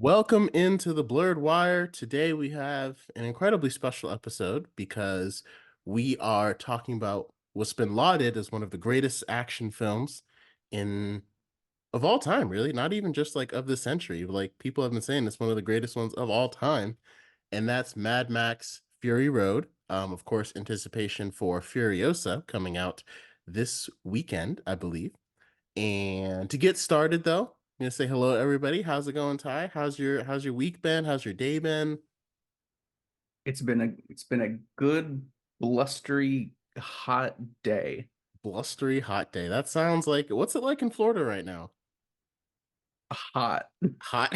Welcome into the Blurred Wire. Today we have an incredibly special episode because we are talking about what's been lauded as one of the greatest action films in of all time, really. Not even just like of the century. Like people have been saying it's one of the greatest ones of all time, and that's Mad Max Fury Road. Of course, anticipation for Furiosa coming out this weekend, I believe. And to get started though, I'm gonna say hello everybody. How's it going, Ty? How's your week been? How's your day been? It's been a good blustery hot day. Blustery hot day. That sounds like what's it like in Florida right now? Hot. Hot.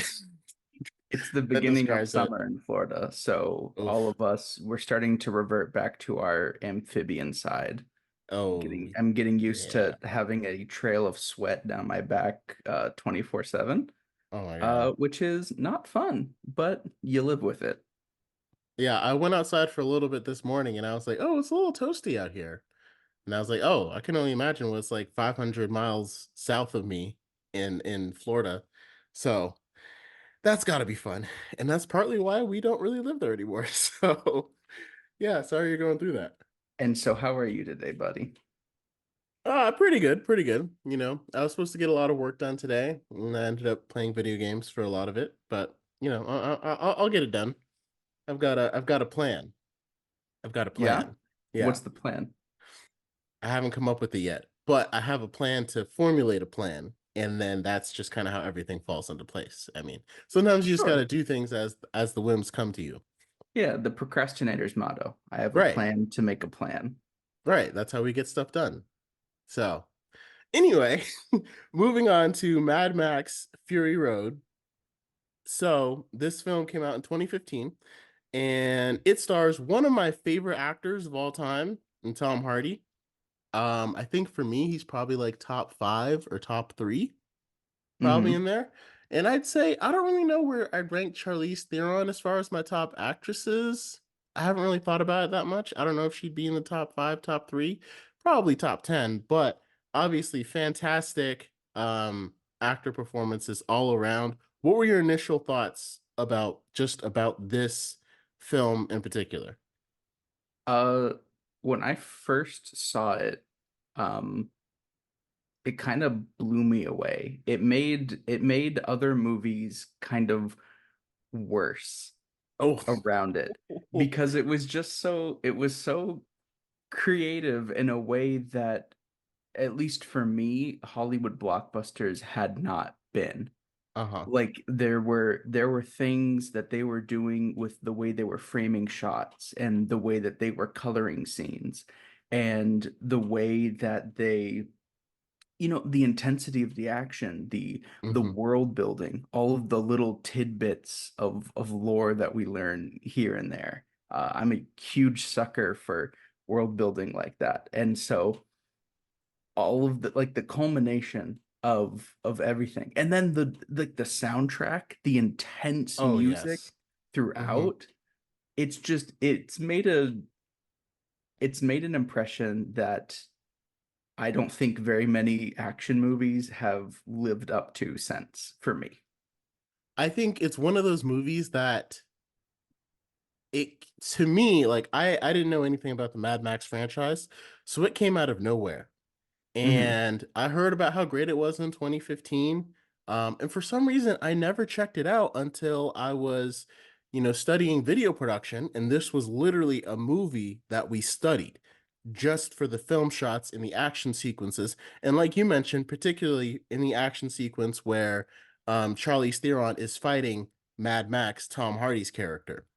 It's the That beginning of describes it. summer in Florida, so all Oof. of us we're starting to revert back to our amphibian side. I'm Oh getting I'm getting used yeah. to having a trail of sweat down my back 24/7, Oh my God. which is not fun, but you live with it. Yeah, I went outside for a little bit this morning and I was like, oh, it's a little toasty out here. And I was like, oh, I can only imagine what's like 500 miles south of me in Florida. So that's got to be fun. And that's partly why we don't really live there anymore. So, yeah, sorry you're going through that. And so how are you today, buddy? Pretty good, pretty good. I was supposed to get a lot of work done today, and I ended up playing video games for a lot of it. But I'll get it done. I've got a plan. I've got a Yeah? plan. What's Yeah, the plan? I haven't come up with it yet, but I have a plan to formulate a plan, and then that's just kind of how everything falls into place. I mean, sometimes you just got Sure. to do things as the whims come to you. Yeah, the procrastinator's motto. I have a Right, plan to make a plan. right. That's how we get stuff done. So, anyway, moving on to Mad Max Fury Road. So, this film came out in 2015 and it stars one of my favorite actors of all time, Tom Hardy. I think for me, he's probably like top five or top three, probably in Hmm. there. And I'd say I don't really know where I'd rank Charlize Theron as far as my top actresses. I haven't really thought about it that much. I don't know if she'd be in the top five, top three, probably top 10, but obviously fantastic actor performances all around. What were your initial thoughts about this film in particular? Uh, when I first saw it, um, it kind of blew me away. It made other movies kind of worse Oh, around it because it was so creative in a way that, at least for me, Hollywood blockbusters had not been. uh-huh. Like there were things that they were doing with the way they were framing shots and the way that they were coloring scenes and the way that the intensity of the action, the Hmm. world building, all of the little tidbits of lore that we learn here and there. I'm a huge sucker for world building like that. And so all of the culmination of everything, and then the soundtrack, the intense Oh, music yes. Hmm. throughout. It's made an impression that I don't think very many action movies have lived up to since, for me. I think it's one of those movies that it to me, like I didn't know anything about the Mad Max franchise, so it came out of nowhere. Hmm. And I heard about how great it was in 2015. And for some reason I never checked it out until I was, studying video production, and this was literally a movie that we studied just for the film shots and the action sequences. And like you mentioned, particularly in the action sequence where Charlize Theron is fighting Mad Max, Tom Hardy's character.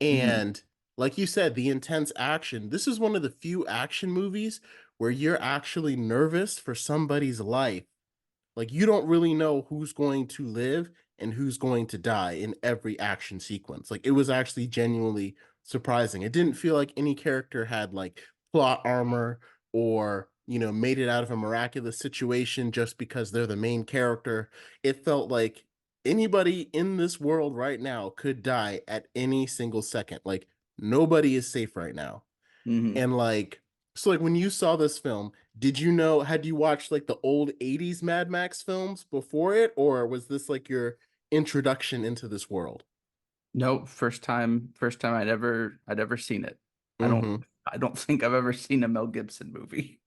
Hmm. And like you said, the intense action. This is one of the few action movies where you're actually nervous for somebody's life. Like you don't really know who's going to live and who's going to die in every action sequence. Like it was actually genuinely surprising. It didn't feel like any character had like plot armor or, made it out of a miraculous situation just because they're the main character. It felt like anybody in this world right now could die at any single second. Like nobody is safe right now. Hmm. And like, so like when you saw this film, had you watched like the old 80s Mad Max films before it, or was this like your introduction into this world. No, first time I'd ever seen it. I don't Hmm. I don't think I've ever seen a Mel Gibson movie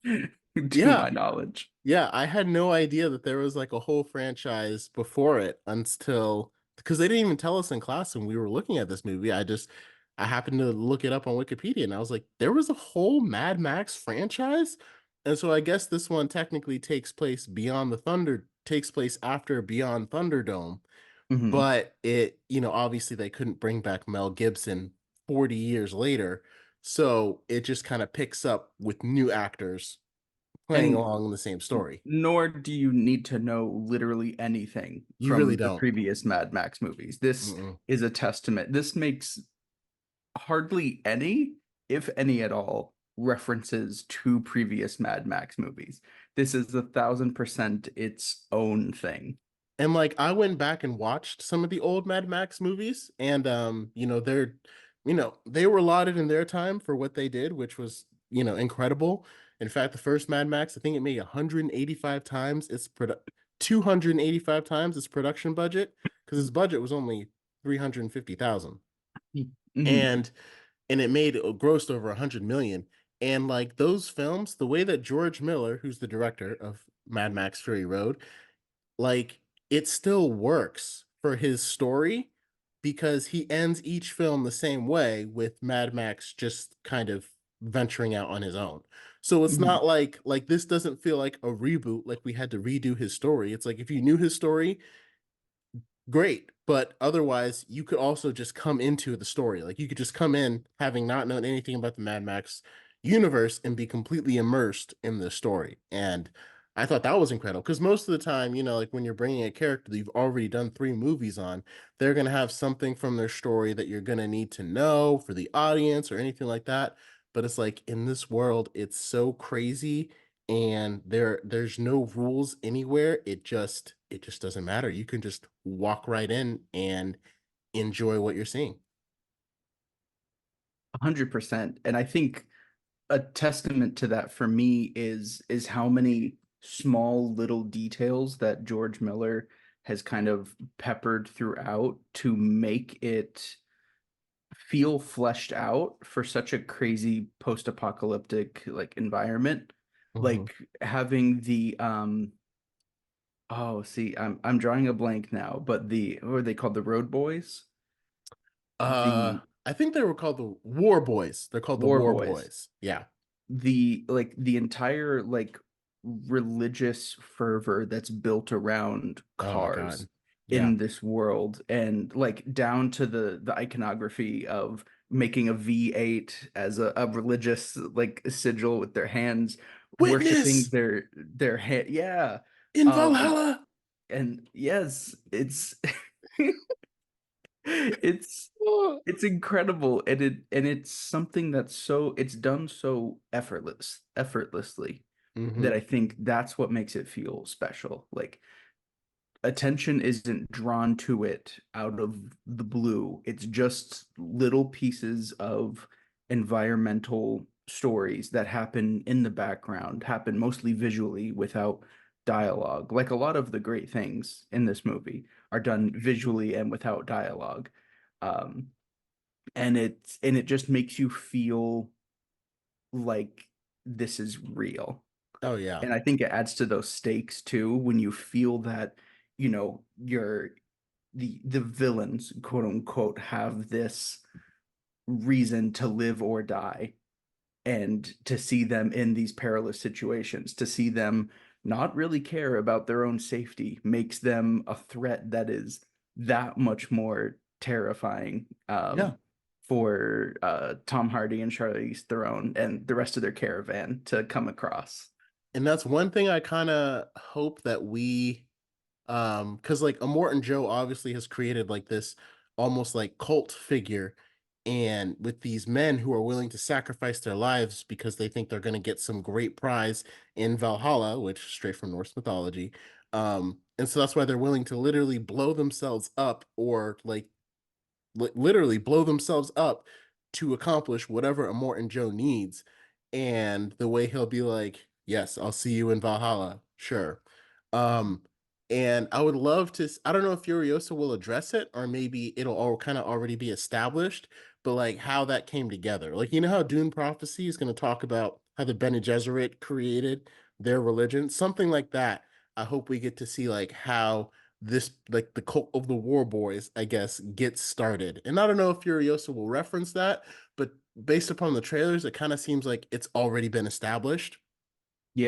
to Yeah. my knowledge. Yeah, I had no idea that there was like a whole franchise before it until because they didn't even tell us in class when we were looking at this movie. I happened to look it up on Wikipedia and I was like, there was a whole Mad Max franchise? And so I guess this one technically takes place after Beyond Thunderdome, Hmm. but obviously they couldn't bring back Mel Gibson 40 years later. So it just kind of picks up with new actors playing And along in the same story. nor do you need to know literally anything You really from the don't. previous Mad Max movies. This Mm-mm. is a testament. This makes hardly any, if any at all, references to previous Mad Max movies. This is 1,000% its own thing. And like I went back and watched some of the old Mad Max movies, and they were lauded in their time for what they did, which was incredible. In fact, the first Mad Max, I think it made 185 times 285 times its production budget because its budget was only 350,000, Mhm. and it grossed over 100 million. And like those films, the way that George Miller, who's the director of Mad Max Fury Road, like it still works for his story because he ends each film the same way with Mad Max just kind of venturing out on his own. So it's Mhm. not like this doesn't feel like a reboot like we had to redo his story. It's like if you knew his story, great. But otherwise, you could also just come into the story. Like you could just come in having not known anything about the Mad Max universe and be completely immersed in the story. And I thought that was incredible because most of the time, like when you're bringing a character that you've already done three movies on, they're going to have something from their story that you're going to need to know for the audience or anything like that. But it's like in this world, it's so crazy and there's no rules anywhere. It just doesn't matter. You can just walk right in and enjoy what you're seeing. 100%. And I think a testament to that for me is how many small little details that George Miller has kind of peppered throughout to make it feel fleshed out for such a crazy post-apocalyptic like environment. Hmm. Like having the oh, see, I'm drawing a blank now, but the what are they called? The Road Boys? The I think they were called the War Boys. They're called the War War Boys. Boys. Yeah. The entire like religious fervor that's built around Oh my cars God. Yeah. in this world, and like down to the iconography of making a V8 as a religious like sigil with their hands worshiping Witness their head. Yeah. in And Valhalla. yes, it's it's Oh. it's incredible, and it's something that's so it's done so effortlessly that Hmm. I think that's what makes it feel special. Like attention isn't drawn to it out of the blue. It's just little pieces of environmental stories that happen in the background, happen mostly visually without dialogue. Like a lot of the great things in this movie are done visually and without dialogue. Um, and it just makes you feel like this is real. Oh yeah. And I think it adds to those stakes too when you feel that, you're the villains, quote unquote, have this reason to live or die, and to see them in these perilous situations, to see them not really care about their own safety makes them a threat that is that much more terrifying, Yeah. for Tom Hardy and Charlize Theron and the rest of their caravan to come across. And that's one thing I kind of hope that because like Immortan Joe obviously has created like this almost like cult figure, and with these men who are willing to sacrifice their lives because they think they're going to get some great prize in Valhalla, which is straight from Norse mythology. And so that's why they're willing to literally blow themselves up or like literally blow themselves up to accomplish whatever Immortan Joe needs. And the way he'll be like, yes, I'll see you in Valhalla, sure. um And I would love to. I don't know if Furiosa will address it, or maybe it'll all kind of already be established. But like how that came together, like how Dune Prophecy is going to talk about how the Bene Gesserit created their religion, something like that. I hope we get to see like how this like the cult of the War Boys, I guess, gets started. And I don't know if Furiosa will reference that, but based upon the trailers, it kind of seems like it's already been established.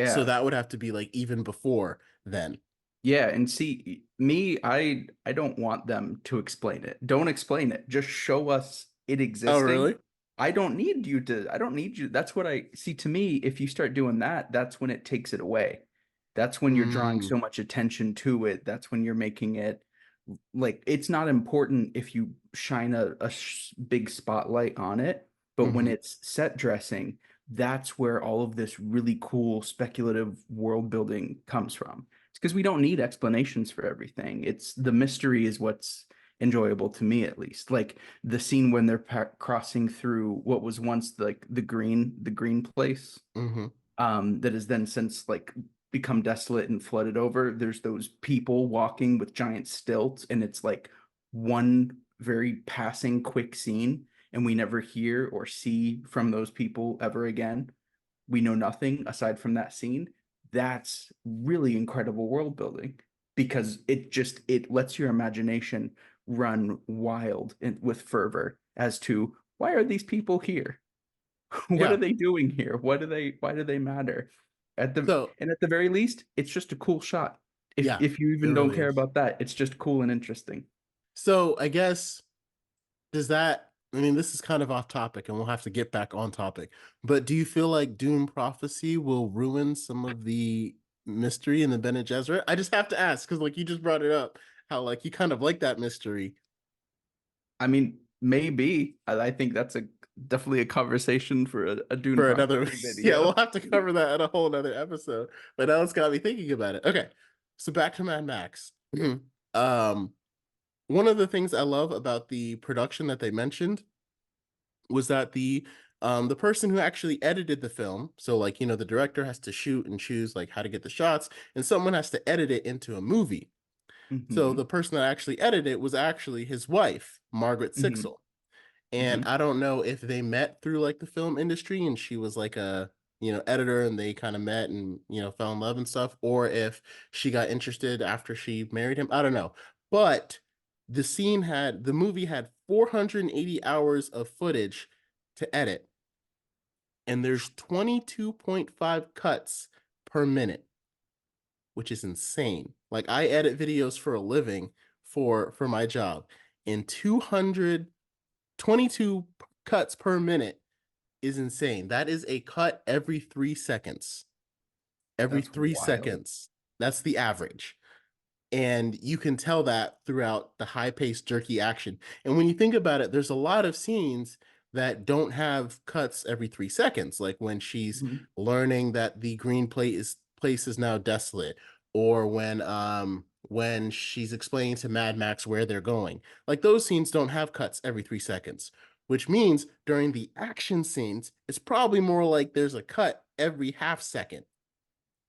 So Yeah. that would have to be like even before then. Yeah, and see, me, I don't want them to explain it. Don't explain it. Just show us it Oh, existing. really? I don't need you. That's what I see. To me, if you start doing that, that's when it takes it away. That's when you're drawing Mm, so much attention to it. That's when you're making it like it's not important if you shine a big spotlight on it, but when hmm it's set dressing, that's where all of this really cool speculative world building comes from. It's because we don't need explanations for everything. It's the mystery is what's enjoyable to me at least. Like the scene when they're crossing through what was once like the green place hmm that has then since like become desolate and flooded over. There's those people walking with giant stilts, and it's like one very passing quick scene, and we never hear or see from those people ever again. We know nothing aside from that scene. That's really incredible world building because it lets your imagination run wild with fervor as to why are these people here? What are Yeah. they doing here? Why do they matter? So At the very least, it's just a cool shot. yeah, If you it even don't really care is. about that, it's just cool and interesting. So I guess does that I mean this is kind of off topic and we'll have to get back on topic. But do you feel like Doom Prophecy will ruin some of the mystery in the Bene Gesserit? I just have to ask because like you just brought it up how like you kind of like that mystery I mean, maybe. I think that's a definitely a conversation for a Dune for another prophecy yeah, we'll video. have to cover that in a whole other episode. But now it's got me thinking about it. Okay. So back to Mad Max. um One of the things I love about the production that they mentioned was that the person who actually edited the film, so like the director has to shoot and choose like how to get the shots, and someone has to edit it into a movie. So the Hmm. person that actually edited it was actually his wife, Margaret Hmm. Sixel. And Hmm. I don't know if they met through like the film industry and she was like a editor and they kind of met and fell in love and stuff, or if she got interested after she married him. I don't know. But the movie had 480 hours of footage to edit, and there's 22.5 cuts per minute, which is insane. Like I edit videos for a living for my job, and 222 cuts per minute is insane. That is a cut every 3 seconds. Every That's three wild. seconds. That's the average. And you can tell that throughout the high paced, jerky action. And when you think about it, there's a lot of scenes that don't have cuts every 3 seconds, like when she's Mhm. learning that the green place is now desolate, or when she's explaining to Mad Max where they're going. Like those scenes don't have cuts every 3 seconds, which means during the action scenes, it's probably more like there's a cut every half second,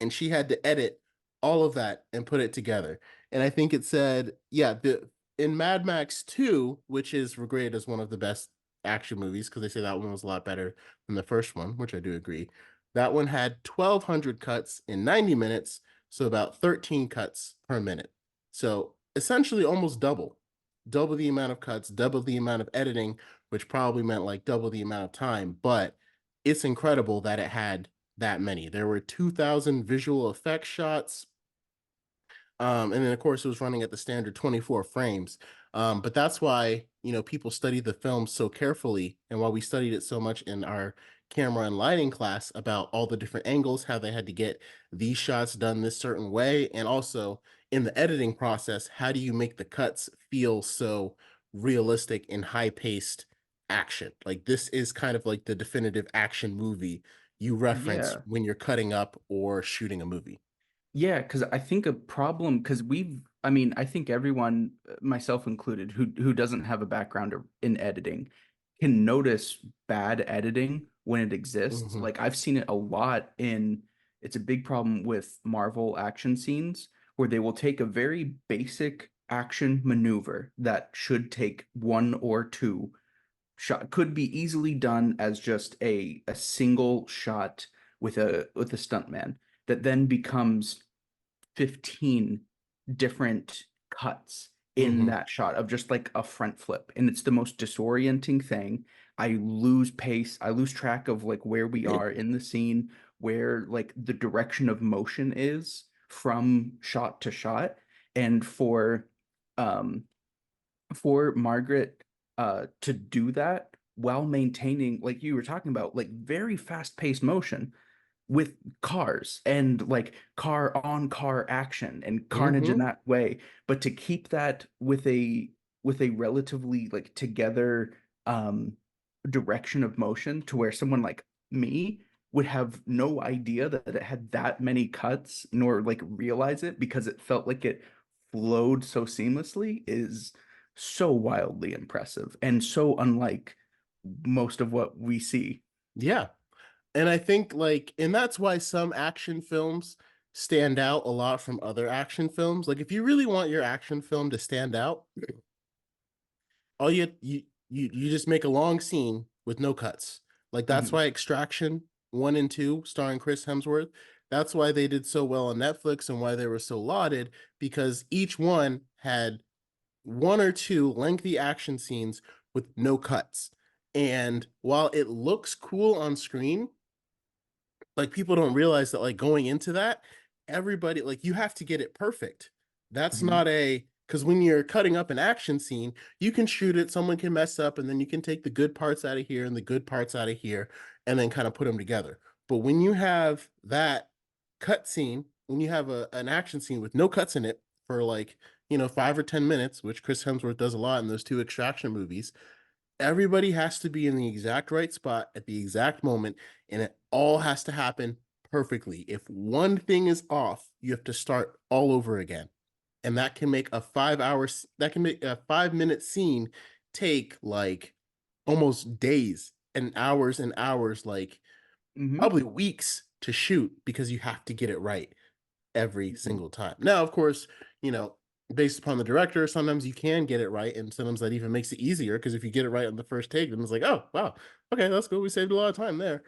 and she had to edit all of that and put it together. And I think it said, yeah, the in Mad Max 2, which is regarded as one of the best action movies because they say that one was a lot better than the first one, which I do agree. That one had 1,200 cuts in 90 minutes, so about 13 cuts per minute. So essentially almost double the amount of cuts, double the amount of editing, which probably meant like double the amount of time. But it's incredible that it had that many. There were 2,000 visual effects shots. And then of course it was running at the standard 24 frames. But that's why, people study the film so carefully and why we studied it so much in our camera and lighting class about all the different angles, how they had to get these shots done this certain way. And also in the editing process, how do you make the cuts feel so realistic and high paced action? Like this is kind of like the definitive action movie you reference Yeah. when you're cutting up or shooting a movie. Yeah, because I think a problem because I mean, I think everyone, myself included, who doesn't have a background in editing, can notice bad editing when it exists. Hmm Like I've seen it a lot in, it's a big problem with Marvel action scenes where they will take a very basic action maneuver that should take one or two shot, could be easily done as just a single shot with a stuntman that then becomes 15 different cuts in Hmm. that shot of just like a front flip. And it's the most disorienting thing. I lose pace. I lose track of like where we are in the scene, where like the direction of motion is from shot to shot. And um for Margaret to do that while maintaining, like you were talking about, like very fast-paced motion with cars and like car on car action and carnage in Hmm. that way, but to keep that with a relatively like together direction of motion to where someone like me would have no idea that it had that many cuts nor like realize it because it felt like it flowed so seamlessly is so wildly impressive and so unlike most of what we see. Yeah. And I think and that's why some action films stand out a lot from other action films. Like if you really want your action film to stand out, all you just make a long scene with no cuts. Like that's Mhm. why Extraction 1 and 2 starring Chris Hemsworth, that's why they did so well on Netflix and why they were so lauded because each one had one or two lengthy action scenes with no cuts. And while it looks cool on screen, like people don't realize that going into that, everybody like you have to get it perfect. That's Mhm. not a because when you're cutting up an action scene, you can shoot it, someone can mess up, and then you can take the good parts out of here and the good parts out of here, and then kind of put them together. But when you have that cut scene, when you have an action scene with no cuts in it for 5 or 10 minutes, which Chris Hemsworth does a lot in those two extraction movies, everybody has to be in the exact right spot at the exact moment, and it all has to happen perfectly. If one thing is off, you have to start all over again. And that can make that can make a 5 minute scene take almost days and hours, Mhm. probably weeks to shoot because you have to get it right every Mhm. single time. Now, of course, you know, based upon the director, sometimes you can get it right, and sometimes that even makes it easier because if you get it right on the first take, then it's like, oh wow, okay, that's good. We saved a lot of time there.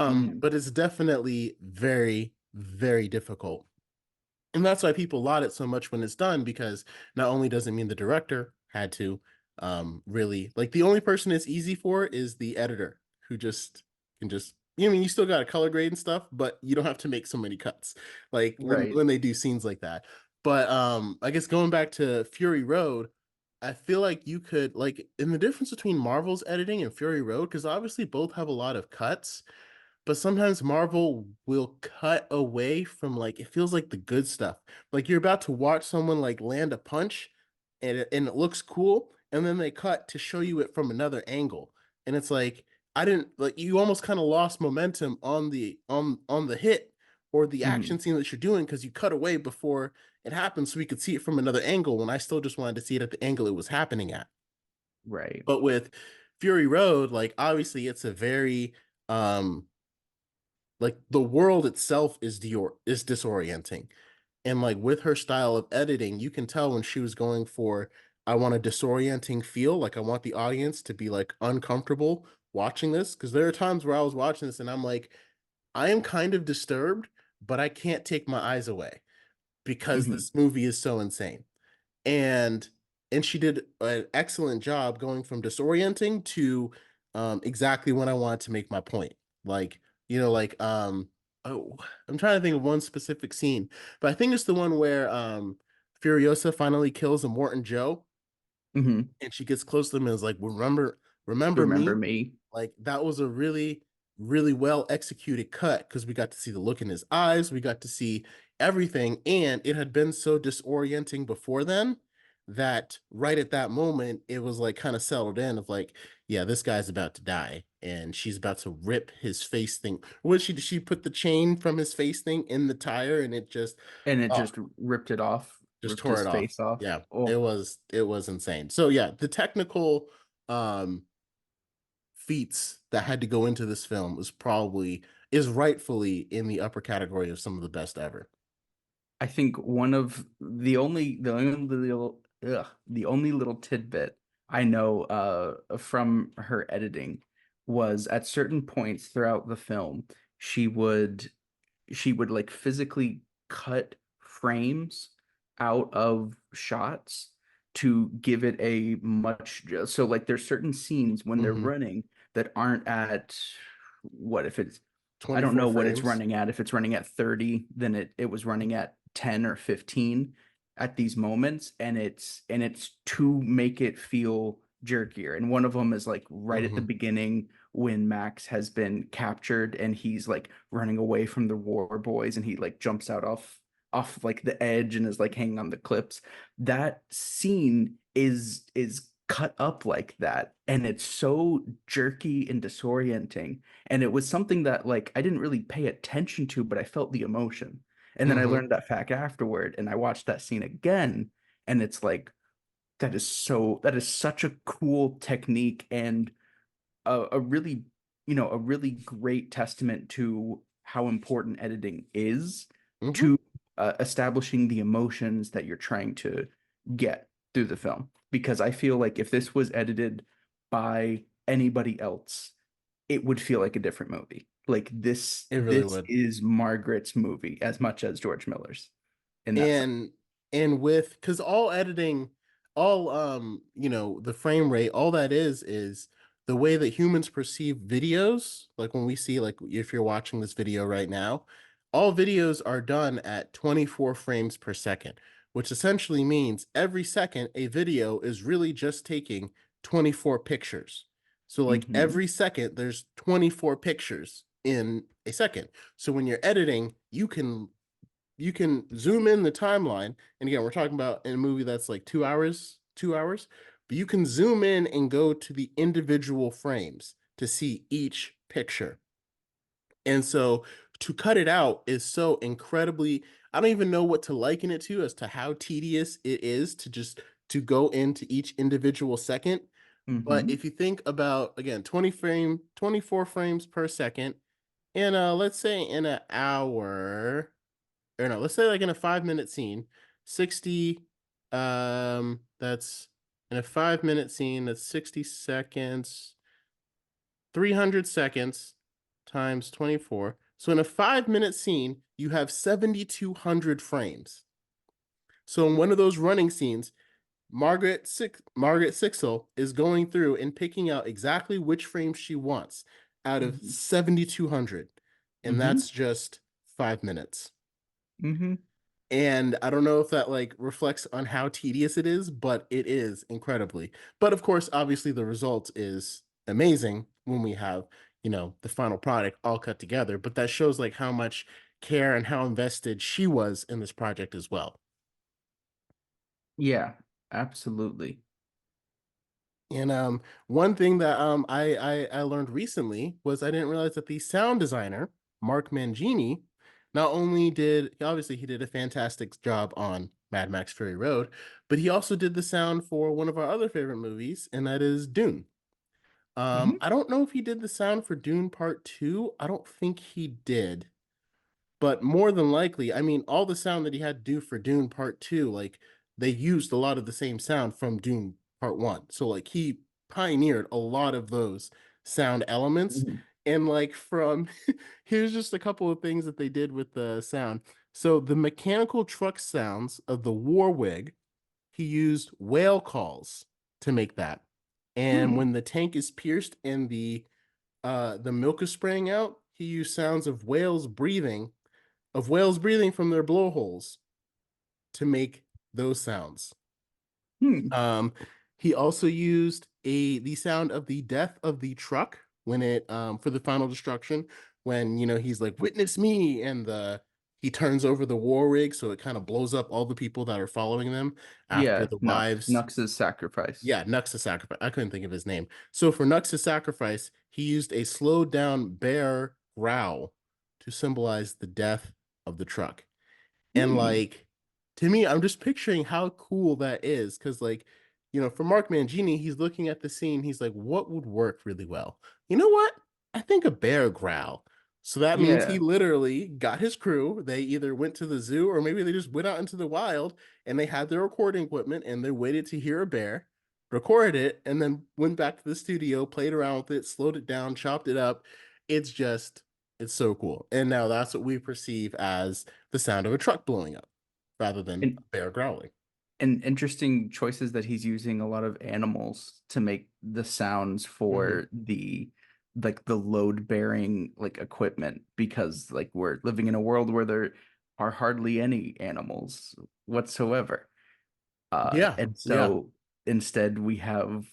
Mhm. But it's definitely very, very difficult. And that's why people laud it so much when it's done, because not only does it mean the director had to really the only person it's easy for is the editor who just can just I mean you still got to color grade and stuff, but you don't have to make so many cuts like Right. when they do scenes like that. But I guess going back to Fury Road, I feel like you could in the difference between Marvel's editing and Fury Road, because obviously both have a lot of cuts, but sometimes Marvel will cut away from it feels like the good stuff. Like you're about to watch someone land a punch and it looks cool, and then they cut to show you it from another angle. And it's like I didn't you almost kind of lost momentum on the hit or the action Mhm. scene that you're doing because you cut away before it happened so we could see it from another angle when I still just wanted to see it at the angle it was happening at. Right. But with Fury Road, obviously it's a very um the world itself is disorienting, and with her style of editing you can tell when she was going for I want a disorienting feel, I want the audience to be uncomfortable watching this, because there are times where I was watching this and I'm like, I am kind of disturbed, but I can't take my eyes away because Mhm. this movie is so insane. And and she did an excellent job going from disorienting to exactly when I wanted to make my point. Like, oh, I'm trying to think of one specific scene, but I think it's the one where Furiosa finally kills a Morton Joe, Mhm. and she gets close to them and is like, remember Remember me? me? That was a really, really well executed cut because we got to see the look in his eyes, we got to see everything, and it had been so disorienting before then that right at that moment it was kind of settled in of yeah, this guy's about to die and she's about to rip his face thing. What she put the chain from his face thing in the tire, and it just And it oh, just ripped it off, just ripped tore his it off. face off. Yeah, it Oh. was it was insane. So yeah, the technical um feats that had to go into this film is rightfully in the upper category of some of the best ever. I think one of the only little tidbit I know from her editing was at certain points throughout the film, she would she would like physically cut frames out of shots to give it a much so like there's certain scenes when they're Hmm. running that aren't at what if it's I don't 24 know what it's frames. running at. If it's running at 30, then it was running at 10 or 15 at these moments, and it's to make it feel jerkier. And one of them is like right at the Hmm. beginning when Max has been captured and he's like running away from the war boys and he like jumps out off like the edge and is like hanging on the cliffs. That scene is cut up like that, and it's so jerky and disorienting, and it was something that like I didn't really pay attention to, but I felt the emotion. And then I Hmm. learned that fact afterward, and I watched that scene again, and it's like that is such a cool technique and a really, a really great testament to how important editing is Hmm. to establishing the emotions that you're trying to get through the film. Because I feel like if this was edited by anybody else, it would feel like a different movie. Like It really this would. is Margaret's movie as much as George Miller's in that sense. and and with because all editing, all the frame rate, all that is the way that humans perceive videos. Like when we see, like, if you're watching this video right now, all videos are done at 24 frames per second, which essentially means every second a video is really just taking 24 pictures. So like Hmm. every second there's 24 pictures in a second. So when you're editing, you can zoom in the timeline. And again, we're talking about in a movie that's like 2 hours, but you can zoom in and go to the individual frames to see each picture. And so to cut it out is so incredibly, I don't even know what to liken it to as to how tedious it is to just to go into each individual second. But Hmm. if you think about, again, 24 frames per second, and let's say in an hour, or no, let's say like in a 5 minute scene, 60, that's in a 5 minute scene, that's 60 seconds, 300 seconds times 24. So in a 5 minute scene, you have 7,200 frames. So in one of those running scenes, Margaret Sixel is going through and picking out exactly which frame she wants out of Hmm. 7,200. And Hmm. that's just 5 minutes. Hmm. And I don't know if that like reflects on how tedious it is, but it is incredibly. But of course, obviously the result is amazing when we have, the final product all cut together. But that shows like how much care and how invested she was in this project as well. Yeah, absolutely. And one thing that I learned recently was I didn't realize that the sound designer, Mark Mangini, not only did obviously he did a fantastic job on Mad Max Fury Road, but he also did the sound for one of our other favorite movies, and that is Dune. Hmm. I don't know if he did the sound for Dune Part 2. I don't think he did. But more than likely, I mean, all the sound that he had to do for Dune Part 2, like they used a lot of the same sound from Dune Part 1. So like he pioneered a lot of those sound elements. Hmm. And like from here's just a couple of things that they did with the sound. So the mechanical truck sounds of the Warwig, he used whale calls to make that. And Hmm. when the tank is pierced and the milk is spraying out, he used sounds of whales breathing from their blowholes to make those sounds. Hmm. Um, he also used the sound of the death of the truck when it for the final destruction, when he's like, "Witness me," and the he turns over the war rig so it kind of blows up all the people that are following them after Yeah, the Nux. wives. Nux's sacrifice. Yeah, Nux's sacrifice. I couldn't think of his name. So for Nux's sacrifice, he used a slowed down bear growl to symbolize the death of the truck. And Hmm. like, to me, I'm just picturing how cool that is. Cause like, for Mark Mangini, he's looking at the scene, he's like, what would work really well? You know what? I think a bear growl. So that means he Yeah. literally got his crew. They either went to the zoo or maybe they just went out into the wild and they had their recording equipment and they waited to hear a bear, recorded it, and then went back to the studio, played around with it, slowed it down, chopped it up. It's just, it's so cool. And now that's what we perceive as the sound of a truck blowing up rather than a And bear growling. and interesting choices that he's using a lot of animals to make the sounds Hmm. for the like the load bearing like equipment because like we're living in a world where there are hardly any animals whatsoever. Yeah, And yeah, so instead we have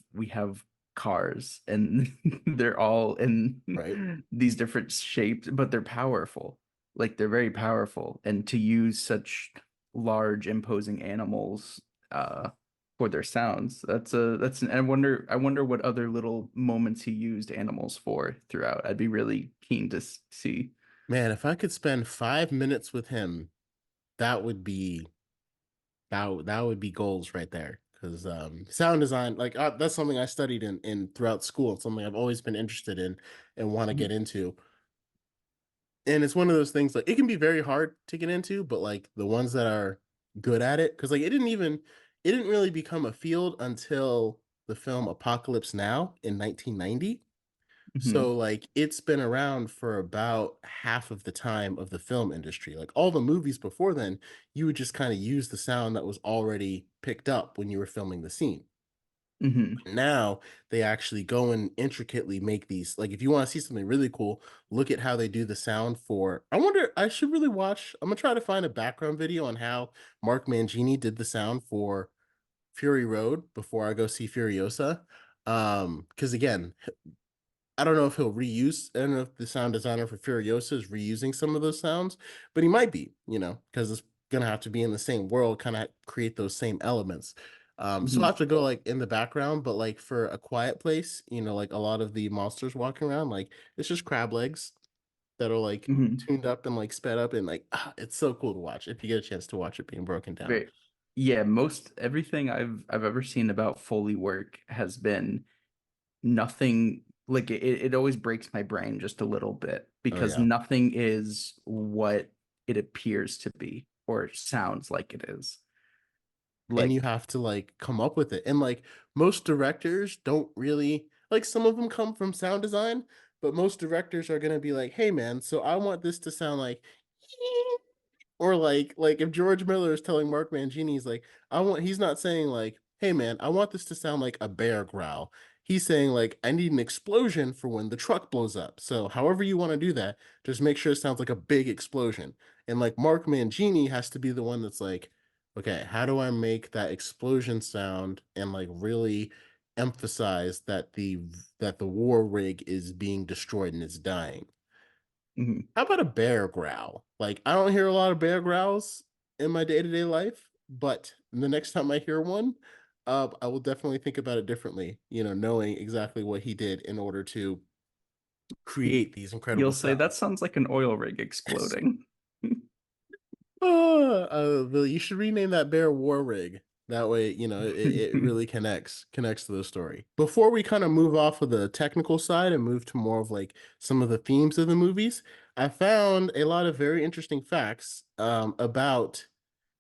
cars and they're all in right. these different shapes, but they're powerful. Like they're very powerful. And to use such large, imposing animals for their sounds, I wonder what other little moments he used animals for throughout. I'd be really keen to see. Man, if I could spend 5 minutes with him, that would be that would be goals right there. Because sound design, like that's something I studied in throughout school. It's something I've always been interested in and want to get into. And it's one of those things like it can be very hard to get into, but like the ones that are good at it, because like it didn't really become a field until the film Apocalypse Now in 1990. Mhm. So like it's been around for about half of the time of the film industry. Like all the movies before then, you would just kind of use the sound that was already picked up when you were filming the scene. Mhm. Now they actually go and intricately make these. Like if you want to see something really cool, look at how they do the sound for. I wonder. I should really watch. I'm gonna try to find a background video on how Mark Mangini did the sound for Fury Road before I go see Furiosa. Because again, I don't know if he'll reuse. I don't know if the sound designer for Furiosa is reusing some of those sounds, but he might be, because it's gonna have to be in the same world, kind of create those same elements. So I Mhm. have to go like in the background, but like for a quiet place, like a lot of the monsters walking around, like it's just crab legs that are like Mhm. tuned up and like sped up and like it's so cool to watch if you get a chance to watch it being broken down. Very, yeah, most everything I've ever seen about Foley work has been nothing like it always breaks my brain just a little bit Oh because yeah. nothing is what it appears to be or sounds like it is. And you Like, have to like come up with it. And like most directors don't really like some of them come from sound design, but most directors are gonna be like, hey man, so I want this to sound like or like if George Miller is telling Mark Mangini, he's like, he's not saying like, hey man, I want this to sound like a bear growl. He's saying like, I need an explosion for when the truck blows up. So however you want to do that, just make sure it sounds like a big explosion. And like Mark Mangini has to be the one that's like, okay, how do I make that explosion sound and like really emphasize that the war rig is being destroyed and it's dying. mhm. How about a bear growl? Like, I don't hear a lot of bear growls in my day-to-day life, but the next time I hear one, I will definitely think about it differently, knowing exactly what he did in order to create these You'll incredible say that sounds. sounds like an oil rig exploding. Bill, you should rename that bear War Rig. That way, it really connects to the story. Before we kind of move off of the technical side and move to more of like some of the themes of the movies, I found a lot of very interesting facts about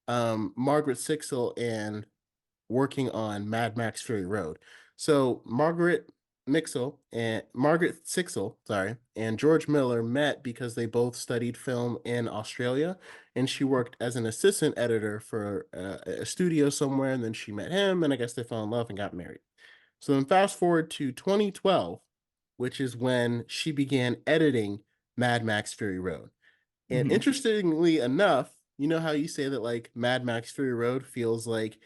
Margaret Sixel and working on Mad Max Fury Road. So Margaret Sixel, sorry, and George Miller met because they both studied film in Australia, and she worked as an assistant editor for a studio somewhere, and then she met him, and I guess they fell in love and got married. So then fast forward to 2012, which is when she began editing Mad Max Fury Road. And Mhm. interestingly enough, you know how you say that like Mad Max Fury Road feels like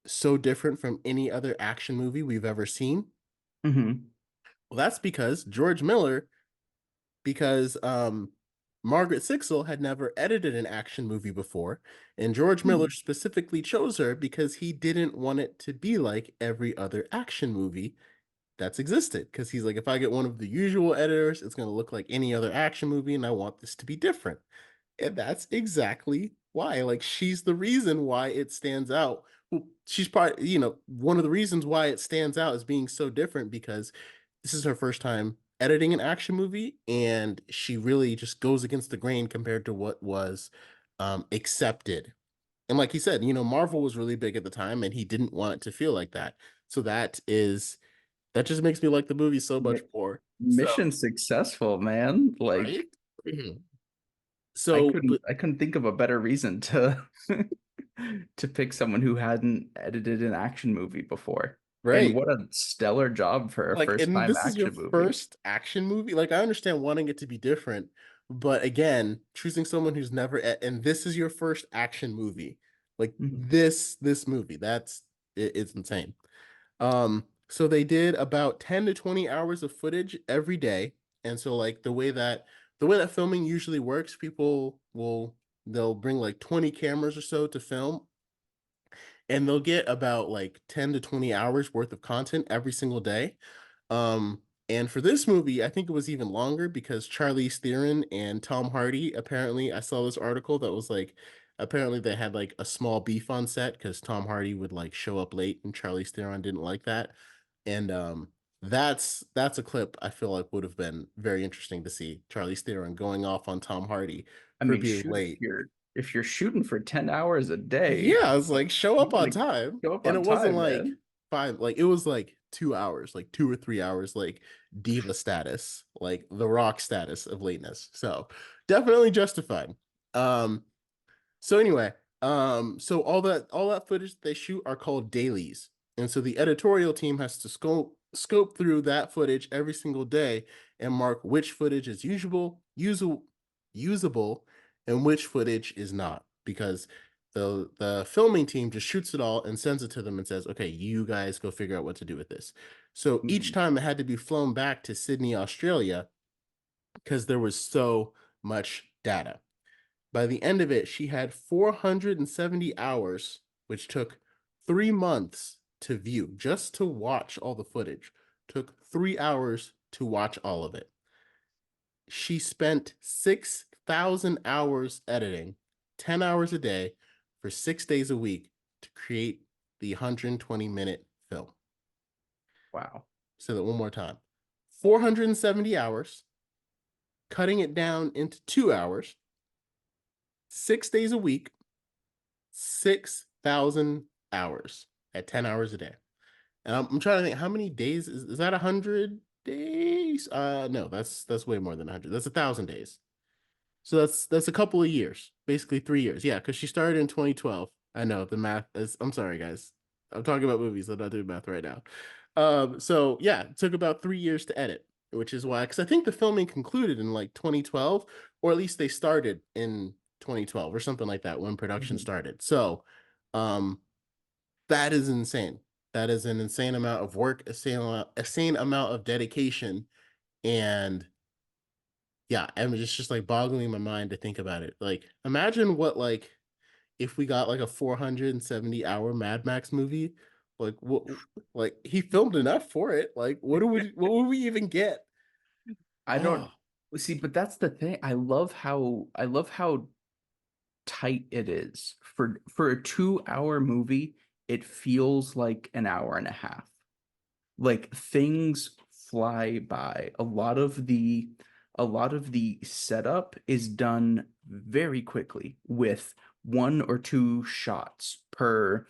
so different from any other action movie we've ever seen? Mhm. Well, that's because George Miller, because Margaret Sixel had never edited an action movie before, and George Miller Mhm. specifically chose her because he didn't want it to be like every other action movie that's existed. Because he's like, if I get one of the usual editors, it's going to look like any other action movie, and I want this to be different. And that's exactly why. Like, she's the reason why it stands out. Well, she's probably, one of the reasons why it stands out as being so different because this is her first time editing an action movie, and she really just goes against the grain compared to what was accepted. And like he said, Marvel was really big at the time, and he didn't want it to feel like that. So that just makes me like the movie so much Mi- more. So, Mission successful, man. Like right? So, but I couldn't think of a better reason to to pick someone who hadn't edited an action movie before. And right. what a stellar job for a Like, first and time this is your action movie. first action movie. Like, I understand wanting it to be different, but again, choosing someone who's never and this is your first action movie. Like Mhm. this movie, it's insane. So they did about 10 to 20 hours of footage every day. And so like the way that filming usually works, they'll bring like 20 cameras or so to film, and they'll get about like 10 to 20 hours worth of content every single day. And for this movie, I think it was even longer because Charlize Theron and Tom Hardy, apparently, I saw this article that was like, apparently they had like a small beef on set because Tom Hardy would like show up late and Charlize Theron didn't like that. And that's a clip I feel like would have been very interesting to see Charlize Theron going off on Tom Hardy I for mean, being shoot, late. if you're shooting for 10 hours a day, Yeah, I was like, show you up on gotta time. show up And on it wasn't time, like man. 5, like it was like 2 hours, like 2 or 3 hours, like diva status, like the rock status of lateness. So definitely justified. Um, so anyway, so all that footage that they shoot are called dailies. And so the editorial team has to scope through that footage every single day and mark which footage is usable, and which footage is not, because the filming team just shoots it all and sends it to them and says, "Okay, you guys go figure out what to do with this." So each Mhm. time it had to be flown back to Sydney, Australia, because there was so much data. By the end of it, she had 470 hours, which took 3 months to view, just to watch all the footage. Took 3 hours to watch all of it. She spent 6,000 hours editing, 10 hours a day, for 6 days a week to create the 120-minute film. Wow. Say that one more time. 470 hours, cutting it down into 2 hours, 6 days a week, 6,000 hours at 10 hours a day. And I'm trying to think, how many days is that? 100 days? No, that's way more than 100. That's 1,000 days. So that's a couple of years, basically 3 years. Yeah, because she started in 2012. I know the math is. I'm sorry, guys. I'm talking about movies. I'm not doing math right now. So yeah, it took about 3 years to edit, which is why, because I think the filming concluded in like 2012, or at least they started in 2012 or something like that when production Mhm. started. So, um, that is insane. That is an insane amount of work, insane amount of dedication, and yeah, and it's just like boggling my mind to think about it. Like, imagine what like if we got like a 470-hour Mad Max movie. Like what? Like he filmed enough for it. Like what would we even get? I Oh, don't see, but that's the thing. I love how tight it is. For a 2 hour movie, it feels like an hour and a half. Like things fly by. A lot of the setup is done very quickly with one or two shots per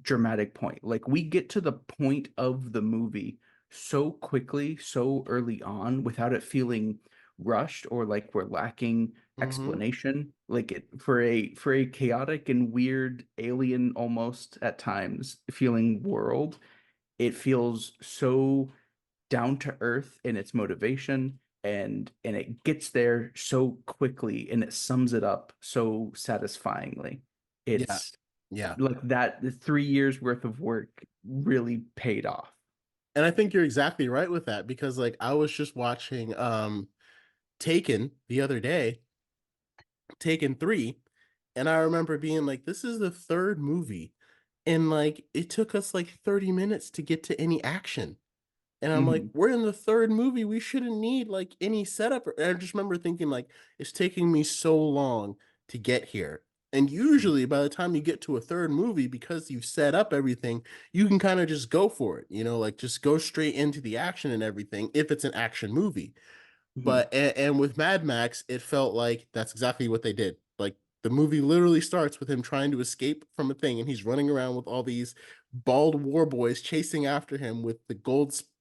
dramatic point. Like we get to the point of the movie so quickly, so early on, without it feeling rushed or like we're lacking mm-hmm. explanation. Like it for a chaotic and weird alien almost at times feeling world, it feels so down to earth in its motivation and it gets there so quickly and it sums it up so satisfyingly. Yeah, It's yeah. like that the 3 years worth of work really paid off. And I think you're exactly right with that, because like I was just watching Taken the other day, Taken 3, and I remember being like, this is the third movie, and like it took us like 30 minutes to get to any action. And I'm like, Mhm. we're in the third movie. We shouldn't need like any setup. And I just remember thinking, like, it's taking me so long to get here. And usually by the time you get to a third movie, because you've set up everything, you can kind of just go for it, like just go straight into the action and everything if it's an action movie. Mhm. But with Mad Max, it felt like that's exactly what they did. Like the movie literally starts with him trying to escape from a thing, and he's running around with all these bald war boys chasing after him with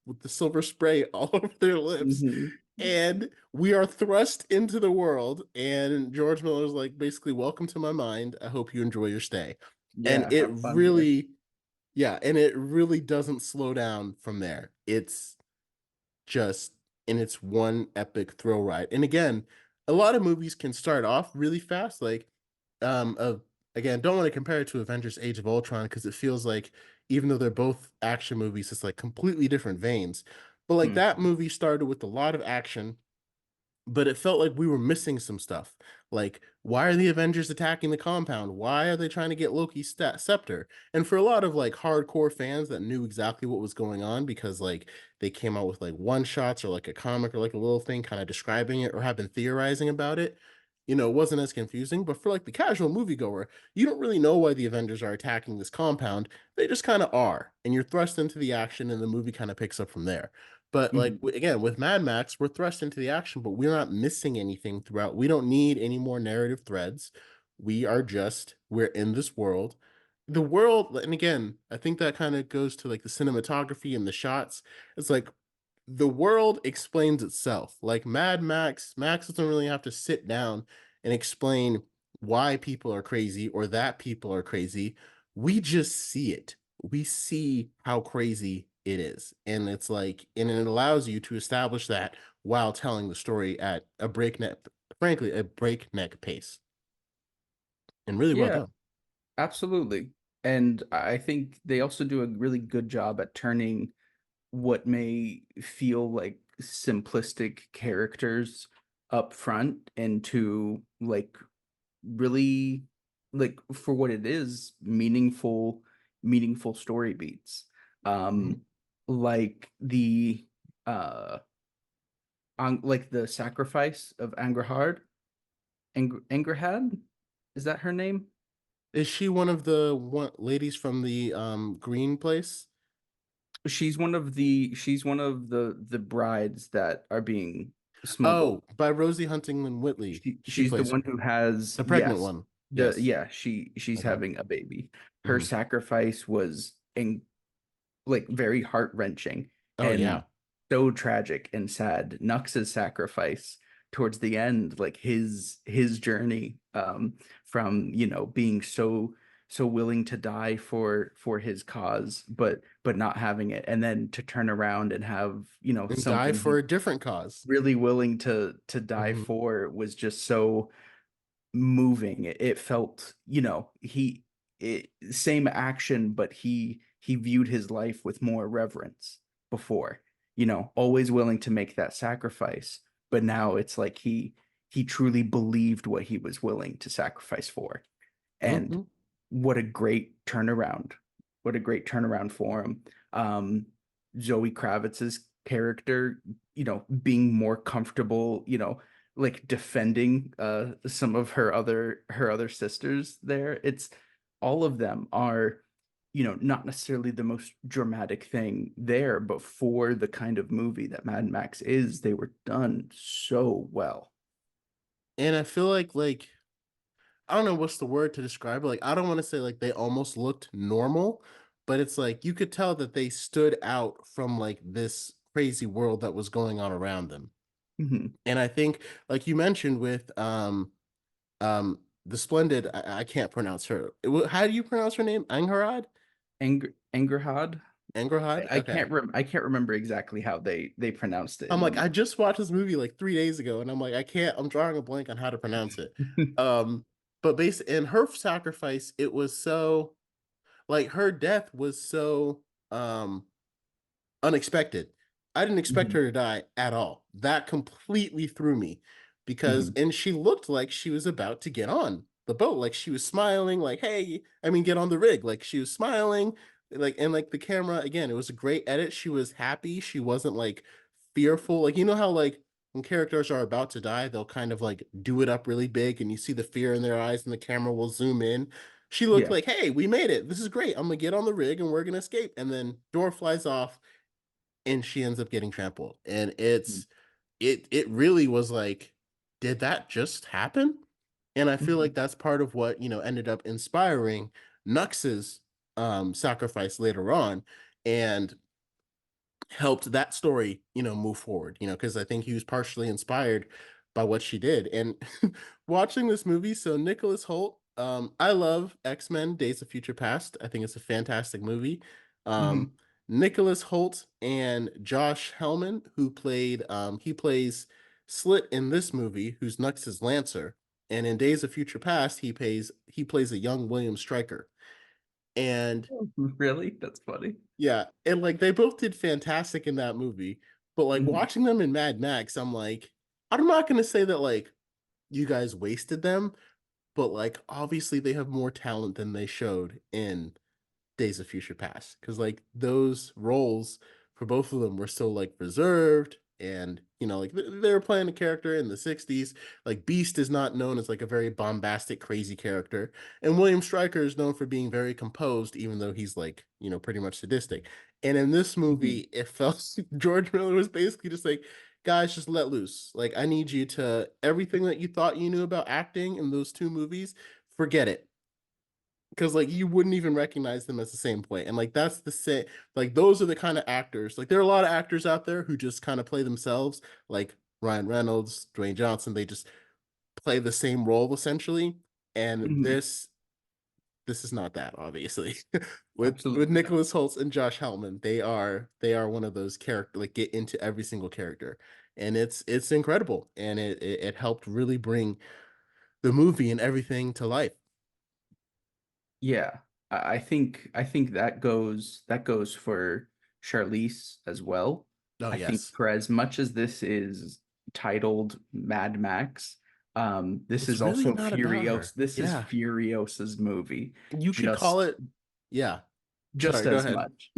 with the silver spray all over their lips. Mhm. And we are thrust into the world, and George Miller's like, basically, welcome to my mind. I hope you enjoy your stay. And Yeah, it have fun here. really, yeah, and it really doesn't slow down from there. It's just in its one epic thrill ride. And again, a lot of movies can start off really fast. Like, again, don't want to compare it to Avengers: Age of Ultron because it feels like even though they're both action movies, it's like completely different veins. But like that Mhm. movie started with a lot of action, but it felt like we were missing some stuff. Like, why are the Avengers attacking the compound? Why are they trying to get Loki's scepter? And for a lot of like hardcore fans that knew exactly what was going on because like they came out with like one shots or like a comic or like a little thing kind of describing it or have been theorizing about it, it wasn't as confusing. But for like the casual moviegoer, you don't really know why the Avengers are attacking this compound. They just kind of are. And you're thrust into the action and the movie kind of picks up from there. But like Mhm. again, with Mad Max, we're thrust into the action, but we're not missing anything throughout. We don't need any more narrative threads. We're in this world. The world, and again, I think that kind of goes to like the cinematography and the shots. It's like the world explains itself. Like Max doesn't really have to sit down and explain why people are crazy or that people are crazy. We just see it. We see how crazy it is. And it's like, and it allows you to establish that while telling the story at frankly, a breakneck pace. And really well Yeah, done. absolutely. And I think they also do a really good job at turning what may feel like simplistic characters up front into like really like for what it is, meaningful story beats. Mhm. Um like the uh on like the sacrifice of Angerhad, is that her name? Is she one of the ladies from the green place? She's one of the brides that are being smuggled. Oh, by Rosie Huntington Whitley. She She's the plays one her. who has, The pregnant yes, one. the Yes. yeah, she's Okay. having a baby. Her Mhm. sacrifice was like very heart-wrenching Oh and yeah. so tragic and sad. Nux's sacrifice towards the end, like his journey from, being so willing to die for his cause, but not having it, and then to turn around and have, And die something he for a different cause. really willing to die Mhm. for was just so moving. It felt, same action, but he viewed his life with more reverence before, always willing to make that sacrifice. But now it's like he truly believed what he was willing to sacrifice for. And Mhm. what a great turnaround. What a great turnaround for him. Um, Zoe Kravitz's character, being more comfortable, like defending some of her other sisters there. It's all of them are, not necessarily the most dramatic thing there, but for the kind of movie that Mad Max is, they were done so well. And I feel like I don't know what's the word to describe it. Like I don't want to say like they almost looked normal, but it's like you could tell that they stood out from like this crazy world that was going on around them. Mhm. And I think like you mentioned with the splendid I can't pronounce her. How do you pronounce her name? Angharad? Angerhad. Angerhad? Okay. I can't remember exactly how they pronounced it I'm in the like, I movie. just watched this movie like 3 days ago, and I'm like, I'm drawing a blank on how to pronounce it. Um, but basically, in her sacrifice, it was so like her death was so unexpected. I didn't expect Mhm, her to die at all. That completely threw me because, mhm, and she looked like she was about to get on the boat. Like she was smiling, like, hey, I mean, get on the rig. Like she was smiling, and like the camera, again, it was a great edit. She was happy. She wasn't like fearful. Like, you know how, like, when characters are about to die, they'll kind of like do it up really big and you see the fear in their eyes and the camera will zoom in. She looked Yeah. like, hey, we made it. This is great. I'm gonna get on the rig and we're gonna escape. And then door flies off and she ends up getting trampled. And it really was like, did that just happen? And I feel Mhm. like that's part of what, ended up inspiring Nux's sacrifice later on. And helped that story, move forward, because I think he was partially inspired by what she did. And watching this movie, so Nicholas Holt, I love X-Men Days of Future Past. I think it's a fantastic movie. Um, Mhm. Nicholas Holt and Josh Hellman, he plays Slit in this movie, who's Nux's Lancer. And in Days of Future Past, he plays a young William Stryker. And Really? That's funny. yeah, and like they both did fantastic in that movie, but like Mhm. watching them in Mad Max, I'm like, I'm not gonna say that like you guys wasted them, but like obviously they have more talent than they showed in Days of Future Past because like those roles for both of them were so like reserved and like they were playing a character in the 60s. Like Beast is not known as like a very bombastic crazy character, and William Stryker is known for being very composed even though he's like pretty much sadistic. And in this Mhm. movie it felt George Miller was basically just like, guys, just let loose. Like I need you to, everything that you thought you knew about acting in those two movies, forget it, because like you wouldn't even recognize them as the same play. And like that's the same, like those are the kind of actors. Like there are a lot of actors out there who just kind of play themselves, like Ryan Reynolds, Dwayne Johnson. They just play the same role essentially. And Mhm. this is not that, obviously. With Absolutely not. Nicholas Holtz and Josh Hellman, they are one of those character, like get into every single character. And it's incredible. And it helped really bring the movie and everything to life. Yeah, I think that goes for Charlize as well. Oh I think yes. for as much as this is titled Mad Max, this It's is really also not about Furios. her. This is Yeah. Furiosa's movie, You could call just it, yeah. just Sorry, go as ahead. much.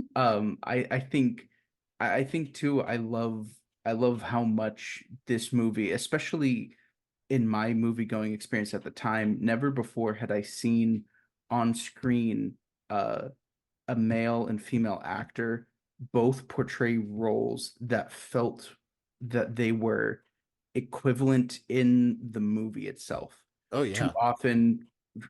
I think too. I love how much this movie, especially in my movie going experience at the time, never before had I seen on screen uh, a male and female actor both portray roles that felt that they were equivalent in the movie itself. Oh Too yeah. often,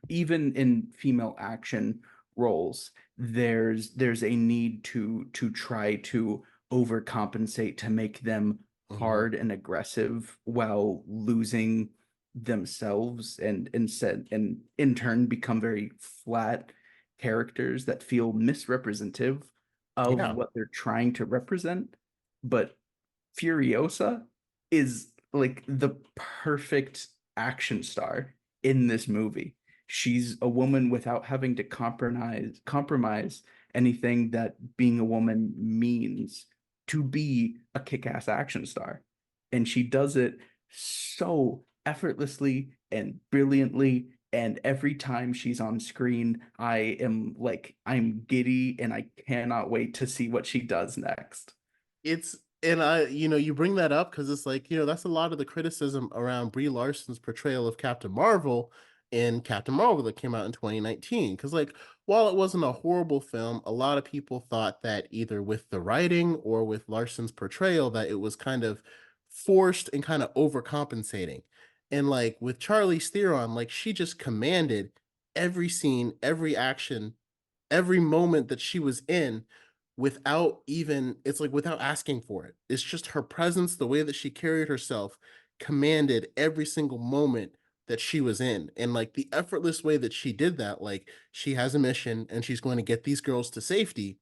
even in female action roles, there's a need to try to overcompensate to make them Hmm. hard and aggressive while losing themselves and in turn become very flat characters that feel misrepresentative of Yeah. what they're trying to represent. But Furiosa is like the perfect action star in this movie. She's a woman without having to compromise anything that being a woman means to be a kick-ass action star. And she does it so effortlessly and brilliantly. And every time she's on screen, I'm giddy and I cannot wait to see what she does next. It's and you bring that up because it's like, that's a lot of the criticism around Brie Larson's portrayal of Captain Marvel in Captain Marvel that came out in 2019. Because like, while it wasn't a horrible film, a lot of people thought that either with the writing or with Larson's portrayal that it was kind of forced and kind of overcompensating. And like with Charlize Theron, like she just commanded every scene, every action, every moment that she was in without even, it's like without asking for it. It's just her presence, the way that she carried herself commanded every single moment that she was in. And like the effortless way that she did that, like she has a mission and she's going to get these girls to safety,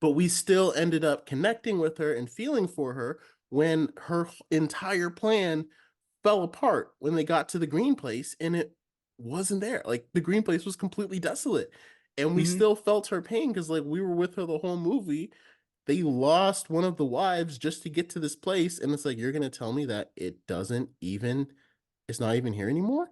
but we still ended up connecting with her and feeling for her when her entire plan fell apart when they got to the green place and it wasn't there. Like the green place was completely desolate. And we Mhm. still felt her pain because like we were with her the whole movie. They lost one of the wives just to get to this place. And it's like, you're gonna tell me that it's not even here anymore?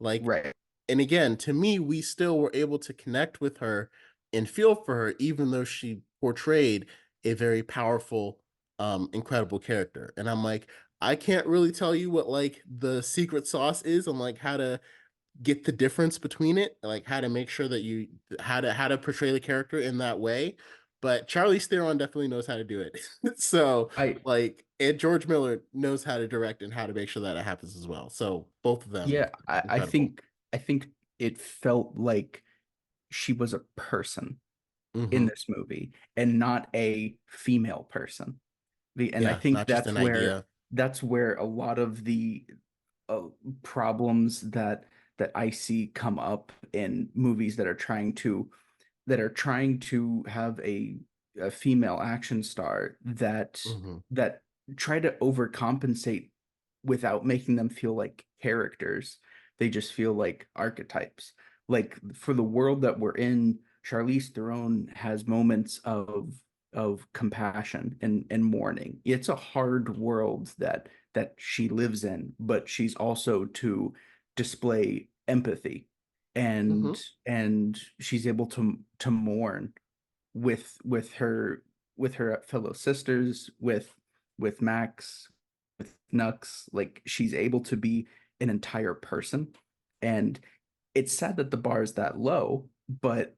Like, Right. and again, to me, we still were able to connect with her and feel for her, even though she portrayed a very powerful incredible character. And I'm like, I can't really tell you what like the secret sauce is on like how to get the difference between it, like how to make sure that you how to portray the character in that way. But Charlize Theron definitely knows how to do it. So I like, and George Miller knows how to direct and how to make sure that it happens as well. So both of them yeah, I incredible. think it felt like she was a person in Hmm. this movie and not a female person. And I Yeah, think not just an idea. that's where a lot of the uh, problems that I see come up in movies that are trying to have a female action star Hmm. that try to overcompensate without making them feel like characters. They just feel like archetypes. Like for the world that we're in, Charlize Theron has moments of compassion and mourning. It's a hard world that she lives in, but she's also to display empathy Hmm. and she's able to mourn with her with her fellow sisters, with Max, with Nux. Like she's able to be an entire person. And it's sad that the bar is that low, but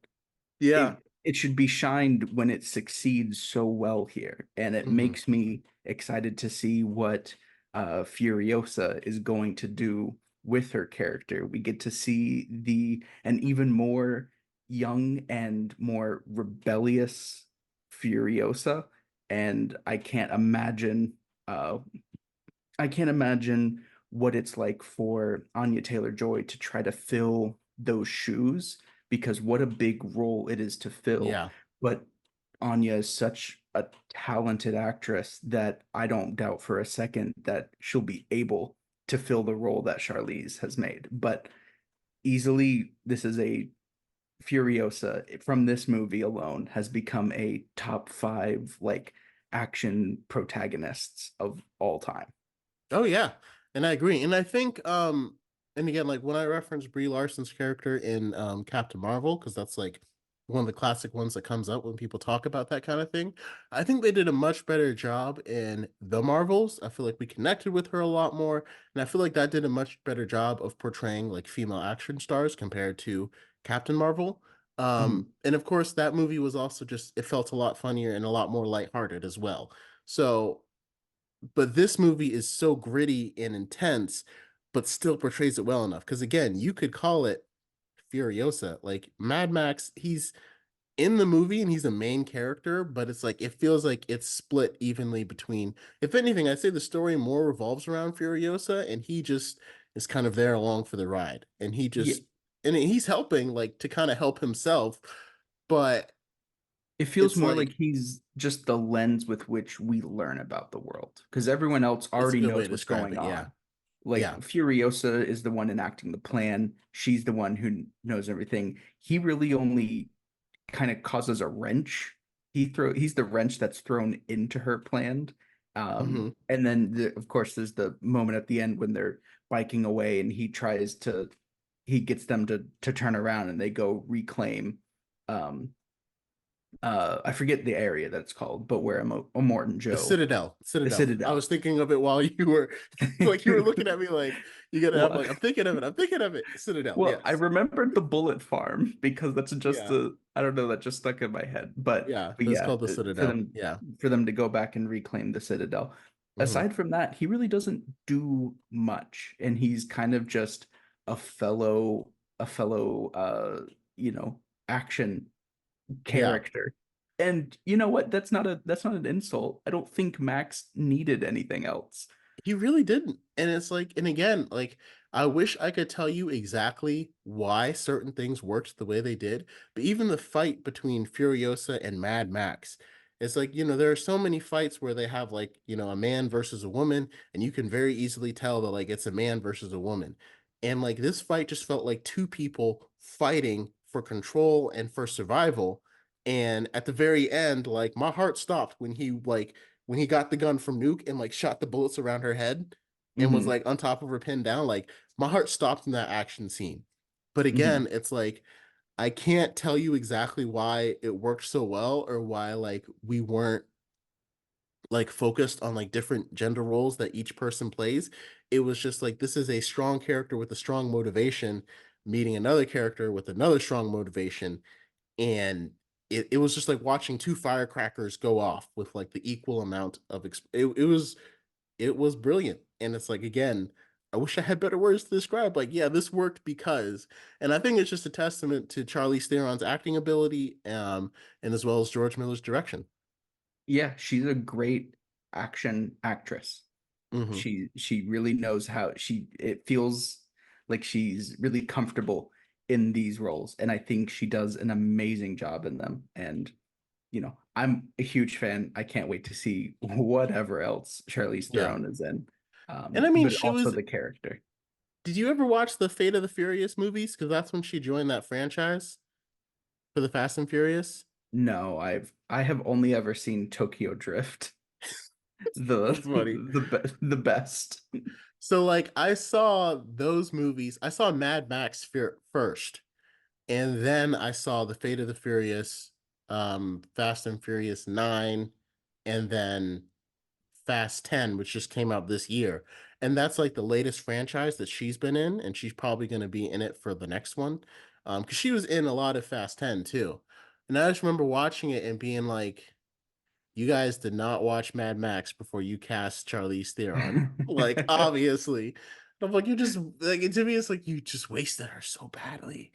Yeah. it should be shined when it succeeds so well here. And it Hmm. makes me excited to see what Furiosa is going to do with her character. We get to see the an even more young and more rebellious Furiosa, and uh I can't imagine what it's like for Anya Taylor-Joy to try to fill those shoes because what a big role it is to fill. Yeah. But Anya is such a talented actress that I don't doubt for a second that she'll be able to fill the role that Charlize has made. But easily, this is a Furiosa from this movie alone has become a top five like action protagonists of all time. Oh yeah, and I agree. And I think and again, like when I reference Brie Larson's character in Captain Marvel, because that's like one of the classic ones that comes up when people talk about that kind of thing. I think they did a much better job in the Marvels. I feel like we connected with her a lot more, and I feel like that did a much better job of portraying like female action stars compared to Captain Marvel. Mhm. And of course, that movie was also just, it felt a lot funnier and a lot more lighthearted as well. So but this movie is so gritty and intense, but still portrays it well enough. Because again, you could call it Furiosa. Like Mad Max, he's in the movie and he's a main character, but it's like it feels like it's split evenly between. If anything, I'd say the story more revolves around Furiosa, and he just is kind of there along for the ride, and he Yeah, just and he's helping like to kind of help himself, but it feels it's more like like he's just the lens with which we learn about the world because everyone else it's a already good way to knows what's describe going it. Yeah, on. Like yeah. Furiosa is the one enacting the plan. She's the one who knows everything. He really only kind of causes a wrench. He's the wrench that's thrown into her plan. Hmm. And then of course there's the moment at the end when they're biking away and he gets them to turn around and they go reclaim um I forget the area that's called, but where Morton The Joe, Citadel. the Citadel. I was Citadel. thinking of it while you were like you were looking at me like you gotta have Well, like I'm thinking of it. I'm thinking of it. Citadel, well, I yes. remembered the bullet farm because that's just Yeah. I don't know, that just stuck in my head. Yeah. But That's yeah, called the Citadel. Yeah. for them to go back and reclaim the Citadel. Hmm. Aside from that, he really doesn't do much, and he's kind of just a fellow you know, action Yeah. character. And you know what? That's not an insult. I don't think Max needed anything else. He really didn't. And it's like, and again, like, I wish I could tell you exactly why certain things worked the way they did. But even the fight between Furiosa and Mad Max, it's like, there are so many fights where they have, like, a man versus a woman, and you can very easily tell that, like, it's a man versus a woman. And, like, this fight just felt like two people fighting for control and for survival. And at the very end, like, my heart stopped when he got the gun from Nuke and like shot the bullets around her head and was Hmm. like on top of her pinned down, like my heart stopped in that action scene. But Hmm. again, it's like I can't tell you exactly why it worked so well or why like we weren't like focused on like different gender roles that each person plays. It was just like this is a strong character with a strong motivation meeting another character with another strong motivation, and it was just like watching two firecrackers go off with like the equal amount of it was brilliant. And it's like, again, I wish I had better words to describe. Like, yeah, this worked because, and I think it's just a testament to Charlize Theron's acting ability, and as well as George Miller's direction. Yeah, she's a great action actress. Hmm. She really knows how she it feels like she's really comfortable in these roles, and I think she does an amazing job in them. And I'm a huge fan. I can't wait to see whatever else Charlize Yeah. Theron is in. And I mean, But she also was. the character. Did you ever watch the Fate of the Furious movies? Because that's when she joined that franchise for the Fast and Furious. No, I have only ever seen Tokyo Drift, the That's funny. the best. So, like, I saw those movies. I saw Mad Max first, and then I saw the Fate of the Furious, Fast and Furious 9, and then Fast 10, which just came out this year. And that's like the latest franchise that she's been in, and she's probably going to be in it for the next one. Because she was in a lot of Fast 10 too. And I just remember watching it and being like, you guys did not watch Mad Max before you cast Charlize Theron. Like, obviously. I'm like, you just like, to me, it's like you just wasted her so badly.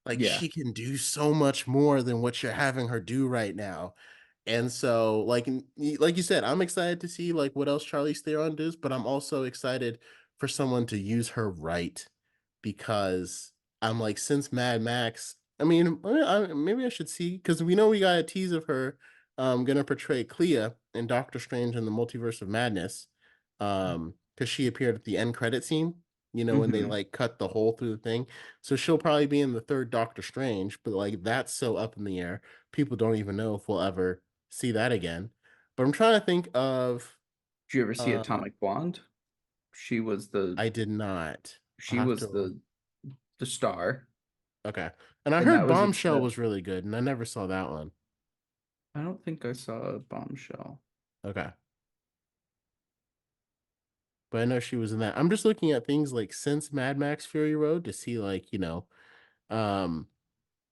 Like, Yeah. she can do so much more than what you're having her do right now. And so, like you said, I'm excited to see like what else Charlize Theron does, but I'm also excited for someone to use her right, because I'm like, since Mad Max, I mean, maybe I should see, because we know we got a tease of her gonna portray Clea in Doctor Strange in the Multiverse of Madness, because she appeared at the end credit scene. When they Hmm. like cut the hole through the thing. So she'll probably be in the third Doctor Strange, but like that's so up in the air. People don't even know if we'll ever see that again. But I'm trying to think of Did you ever see uh Atomic Blonde? She was the I did not. I'll she have was to. the star, Okay. And I and that heard was Bombshell the was really good, and I never saw that one. I don't think I saw Bombshell. Okay. But I know she was in that. I'm just looking at things like since Mad Max Fury Road to see like, um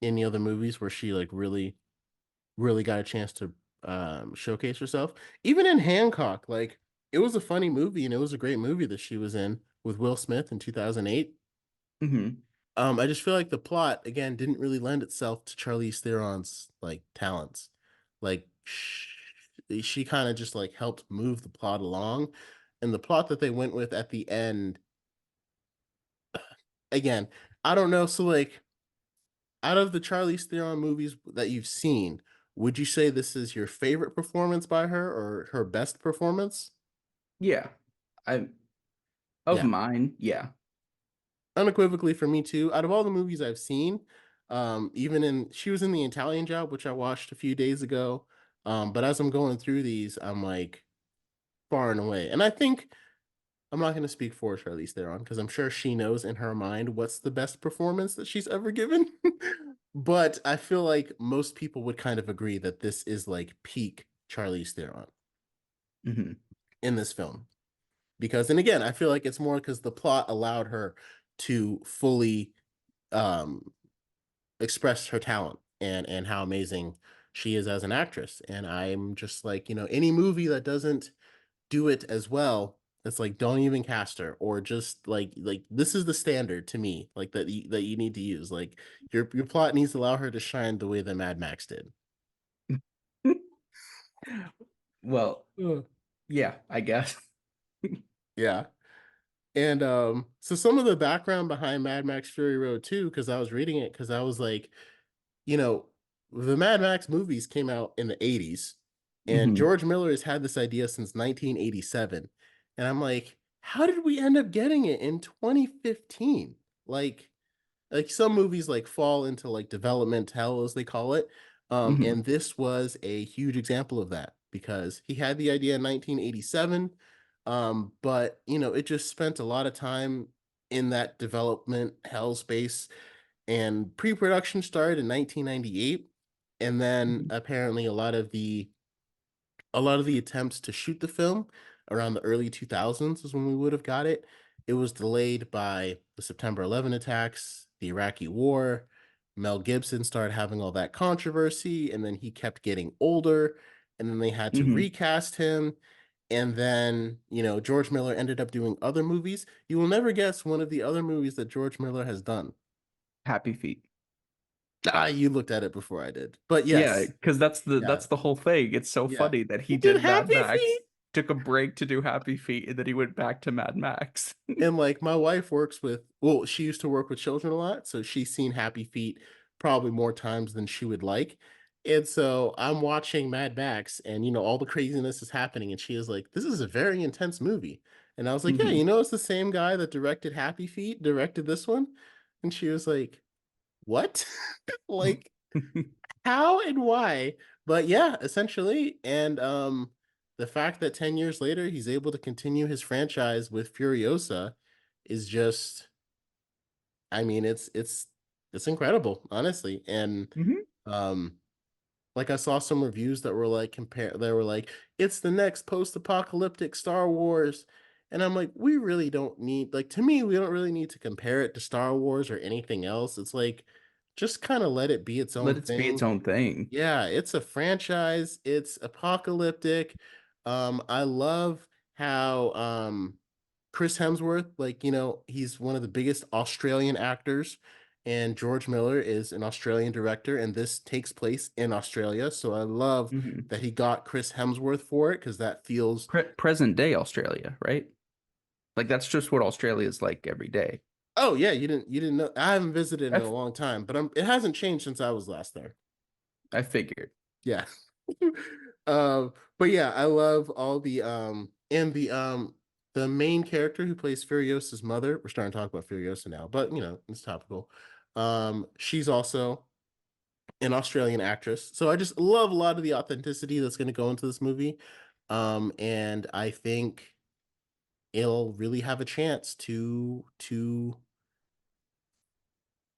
any other movies where she like really, really got a chance to showcase herself. Even in Hancock, like it was a funny movie and it was a great movie that she was in with Will Smith in 2008. Hmm. I just feel like the plot again didn't really lend itself to Charlize Theron's like talents. Like she kind of just like helped move the plot along, and the plot that they went with at the end, again, I don't know. So like, out of the Charlize Theron movies that you've seen, would you say this is your favorite performance by her or her best performance? Yeah, I of Yeah, mine. Yeah. unequivocally for me too. Out of all the movies I've seen, even in she was in the Italian Job, which I watched a few days ago. But as I'm going through these, I'm like far and away. And I think I'm not going to speak for Charlize Theron because I'm sure she knows in her mind what's the best performance that she's ever given. But I feel like most people would kind of agree that this is like peak Charlize Theron Hmm. in this film. Because, and again, I feel like it's more because the plot allowed her to fully um, express her talent and how amazing she is as an actress. And I'm just like, any movie that doesn't do it as well, it's like don't even cast her, or just like this is the standard to me, like that you need to use. Like your plot needs to allow her to shine the way that Mad Max did. Well, Ugh. yeah, I guess. Yeah. And so some of the background behind Mad Max Fury Road 2, because I was reading it, because I was like, you know, the Mad Max movies came out in the 80s, and Hmm. George Miller has had this idea since 1987. And I'm like, how did we end up getting it in 2015? Like some movies like fall into like development hell as they call it. Hmm. And this was a huge example of that because he had the idea in 1987. But it just spent a lot of time in that development hell space, and pre-production started in 1998. And then apparently a lot of the a lot of the attempts to shoot the film around the early 2000s is when we would have got it. It was delayed by the September 11 attacks, the Iraqi war. Mel Gibson started having all that controversy, and then he kept getting older, and then they had to Hmm. recast him. And then, George Miller ended up doing other movies. You will never guess one of the other movies that George Miller has done. Happy Feet. Ah, you looked at it before I did. But Yeah, yes, because yeah, that's the whole thing. It's so yeah. funny that He he did did Mad Happy Max, Feet. took a break to do Happy Feet, and then he went back to Mad Max. And like my wife works with, well, she used to work with children a lot, so she's seen Happy Feet probably more times than she would like. And so I'm watching Mad Max, and all the craziness is happening, and she is like, "This is a very intense movie." And I was like, "Yeah, Hmm. it's the same guy that directed Happy Feet, directed this one." And she was like, "What?" Like, how and why? But yeah, essentially, and the fact that 10 years later he's able to continue his franchise with Furiosa is just, I mean, it's incredible, honestly. And Hmm. um like I saw some reviews that were like it's the next post-apocalyptic Star Wars. And I'm like, we really don't need, like, to me, we don't really need to compare it to Star Wars or anything else. It's like, just kind of let it be its Let own it be its thing. own thing. Yeah, it's a franchise. It's apocalyptic. I love how Chris Hemsworth, like, he's one of the biggest Australian actors, and George Miller is an Australian director, and this takes place in Australia. So I love Hmm. that he got Chris Hemsworth for it because that feels. Present day Australia, right? Like that's just what Australia is like every day. Oh yeah, you didn't know. I haven't visited in I a long time, but it hasn't changed since I was last there. I figured. Yeah. But yeah, I love all the and the main character who plays Furiosa's mother. We're starting to talk about Furiosa now, but it's topical. She's also an Australian actress. So I just love a lot of the authenticity that's going to go into this movie. And I think it'll really have a chance to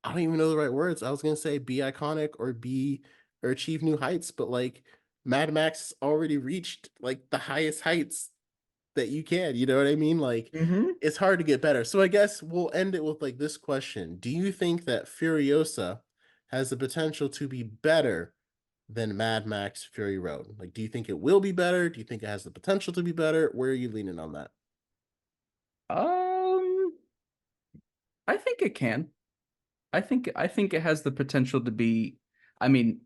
I don't even know the right words. I was gonna say be iconic or achieve new heights, but like Mad Max already reached like the highest heights that you can. You know what I mean? Like Hmm. it's hard to get better. So I guess we'll end it with like this question: do you think that Furiosa has the potential to be better than Mad Max Fury Road? Like, do you think it will be better? Do you think it has the potential to be better? Where are you leaning on that? Um, I think it can. I think it has the potential to be. I mean,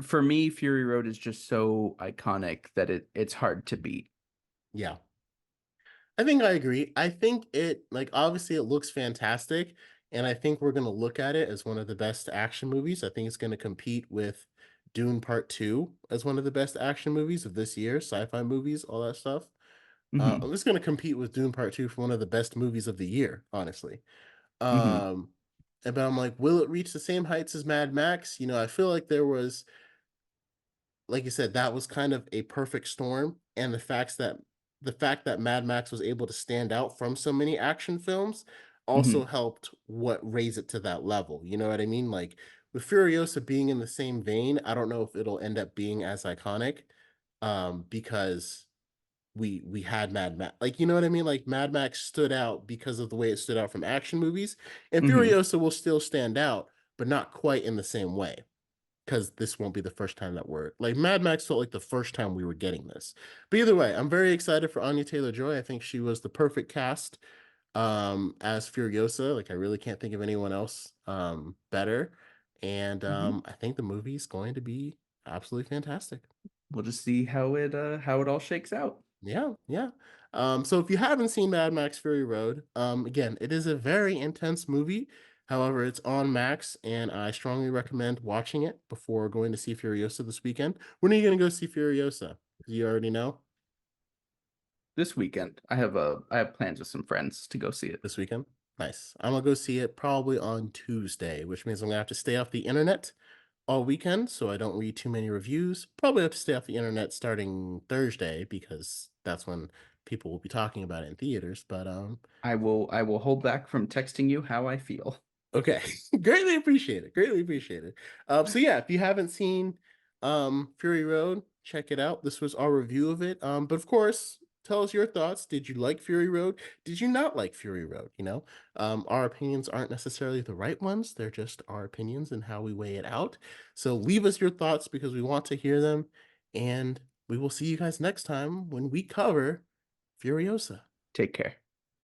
for me, Fury Road is just so iconic that it's hard to beat. Yeah. I think I agree. I think like, obviously, it looks fantastic. And I think we're going to look at it as one of the best action movies. I think it's going to compete with Dune Part 2 as one of the best action movies of this year, sci fi movies, all that stuff. Hmm. It's going to compete with Dune Part 2 for one of the best movies of the year, honestly. Hmm. Um, but I'm like, will it reach the same heights as Mad Max? I feel like there was, like you said, that was kind of a perfect storm, and the fact that Mad Max was able to stand out from so many action films also Hmm. helped what raise it to that level. You know what I mean? Like with Furiosa being in the same vein, I don't know if it'll end up being as iconic, because we had Mad Max. Like, you know what I mean? Like Mad Max stood out because of the way it stood out from action movies, and Hmm. Furiosa will still stand out, but not quite in the same way because this won't be the first time that we're like Mad Max felt like the first time we were getting this. But either way, I'm very excited for Anya Taylor-Joy. I think she was the perfect cast as Furiosa. Like I really can't think of anyone else better. And Hmm. I think the movie's going to be absolutely fantastic. We'll just see how it all shakes out. Yeah, yeah. So if you haven't seen Mad Max Fury Road, again, it is a very intense movie. However, it's on Max, and I strongly recommend watching it before going to see Furiosa this weekend. When are you going to go see Furiosa? Do you already know? This weekend, I have plans with some friends to go see it. This weekend? Nice. I'm gonna go see it probably on Tuesday, which means I'm gonna have to stay off the internet all weekend so I don't read too many reviews. Probably have to stay off the internet starting Thursday because that's when people will be talking about it in theaters. But I will hold back from texting you how I feel. okay. Greatly appreciate it. Greatly appreciate it. So yeah, if you haven't seen Fury Road, check it out. This was our review of it. But of course, tell us your thoughts. Did you like Fury Road? Did you not like Fury Road? Our opinions aren't necessarily the right ones. They're just our opinions and how we weigh it out. So leave us your thoughts because we want to hear them. And we will see you guys next time when we cover Furiosa. Take care.